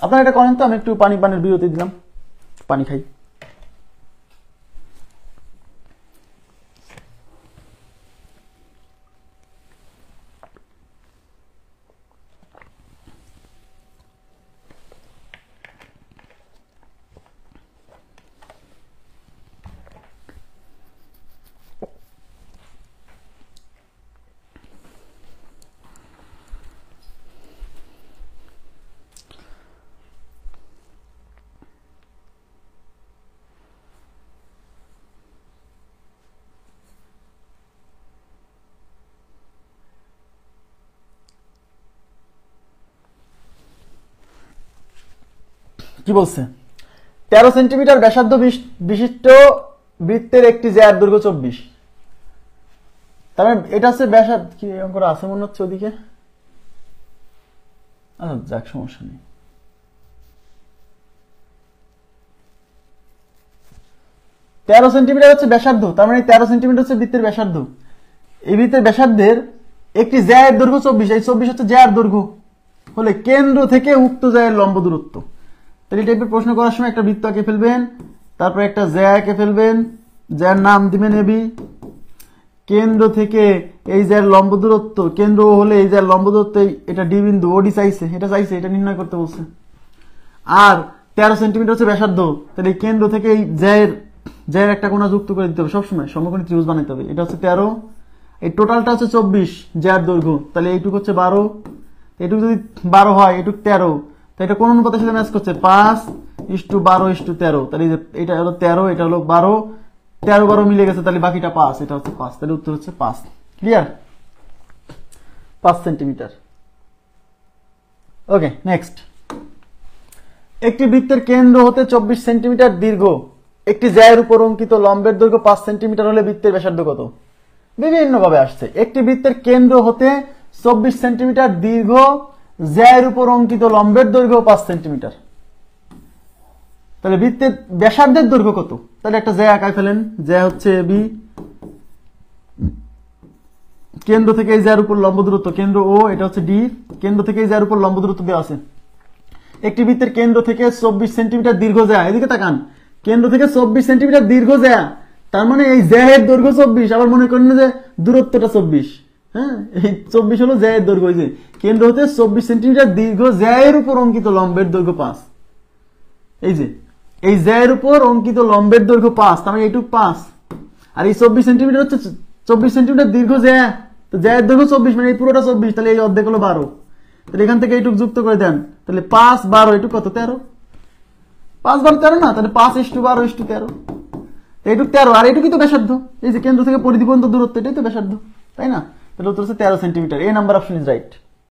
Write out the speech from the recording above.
আপনারা এটা করেন তো, আমি একটু পানির বিরতি দিলাম, পানি খাই। কি বলছে? 13 সেন্টিমিটার ব্যাসার্ধ বিশিষ্ট বৃত্তের একটি জ্যার দৈর্ঘ্য 24। তার মানে এটা হচ্ছে ব্যাসার্ধ, কি অঙ্ক আছে মনে হচ্ছে ওদিকে। আচ্ছা যাক, সমস্যা নেই। 13 সেন্টিমিটার হচ্ছে ব্যাসার্ধ, তার মানে 13 সেন্টিমিটার হচ্ছে বৃত্তের ব্যাসার্ধ। এই বৃত্তের ব্যাসার্ধের একটি জ্যায়ের দৈর্ঘ্য 24, এই 24 হচ্ছে জ্যায়ের দৈর্ঘ্য হলে কেন্দ্র থেকে উক্ত জ্যায়ের লম্ব দূরত্ব। তাহলে এই টাইপের প্রশ্ন করার সময় একটা বৃত্ত আঁকে ফেলবেন, তারপর একটা জ্যা এঁকে ফেলবেন, জ্যার নাম দিবেন এবি, কেন্দ্র থেকে এই জ্যার লম্ব দূরত্ব, কেন্দ্র হলে এই জ্যার লম্ব দূরত্ব, এটা ডি বিন্দু, ওডি চাইছে, এটা নির্ণয় করতে বলছে। আর 13 সেন্টিমিটার হচ্ছে ব্যাসার্ধ, তাহলে কেন্দ্র থেকে এই জ্যায়ের একটা কোণা যুক্ত করে দিতে হবে সবসময়, সমকোণী ত্রিভুজ বানাইতে হবে। এটা হচ্ছে 13, এই টোটালটা হচ্ছে 24 জ্যার দৈর্ঘ্য, তাহলে এইটুকু হচ্ছে 12, এইটুকু যদি 12 হয়, এইটুকু 13, তাই এটা কোন অনুপাতের সাথে ম্যাচ করছে? 5:12:13। তাহলে এটা হলো 13, এটা হলো 12, 13-12 মিলে গেছে, তাহলে বাকিটা 5, এটা হচ্ছে 5, তাহলে উত্তর হচ্ছে 5। ক্লিয়ার? 5 সেন্টিমিটার। ওকে, নেক্সট। একটি বৃত্তের কেন্দ্র হতে 24 সেন্টিমিটার দীর্ঘ একটি জ্যায়ের উপর অঙ্কিত লম্বের দৈর্ঘ্য 5 সেন্টিমিটার হলে বৃত্তের ব্যাসার্ধ কত? বিভিন্ন ভাবে আসছে। একটি বৃত্তের কেন্দ্র হতে 24 সেন্টিমিটার দীর্ঘ জ্যায়ের উপর অঙ্কিত লম্বের দৈর্ঘ্য 5 সেন্টিমিটার, তাহলে বৃত্তের ব্যাসার্ধের দৈর্ঘ্য কত? তাহলে একটা জ্যা আঁকায় ফেলেন, জ্যা হচ্ছে বি, কেন্দ্র থেকে এই জ্যার উপর লম্ব দূরত্ব, কেন্দ্র ও, এটা হচ্ছে ডি, কেন্দ্র থেকে এই জ্যার উপর লম্ব দূরত্ব দেওয়া আছে। একটি বৃত্তের কেন্দ্র থেকে 24 সেন্টিমিটার দীর্ঘ জ্যা, এদিকে তাকান, কেন্দ্র থেকে 24 সেন্টিমিটার দীর্ঘ জ্যা, তার মানে এই জ্যায়ের দৈর্ঘ্য 24, আবার মনে করেন না যে দূরত্বটা 24, হ্যাঁ, এই 24 হলো জ্যায়ের দৈর্ঘ্য। এই যে কেন্দ্র হতে 24 সেন্টিমিটার দীর্ঘ জ্যায়ের উপর অঙ্কিত লম্বের দৈর্ঘ্য 5, এই যে এই জ্যায়ের উপর অঙ্কিত লম্বের দৈর্ঘ্য 5, তার মানে এইটুক 5, আর এই 24 সেন্টিমিটার হচ্ছে 24 সেন্টিমিটার দীর্ঘ জ্যা, তো জ্যায়ের দৈর্ঘ্য 24, মানে এই পুরোটা 24, তাহলে এই অর্ধেক হলো 12, তাহলে এখান থেকে এইটুক যুক্ত করে দেন, তাহলে 5:12, এইটুক কত? 13, 5:12 না, তাহলে 5:12:13, এইটুক 13, আর এইটুকুই তো ব্যাসার্ধ, এই যে কেন্দ্র থেকে পরিধি পর্যন্ত দূরত্ব, এটাই তো ব্যাসার্ধ, তাই না? তাহলে উত্তর হচ্ছে 13 centimetre. A number option is right.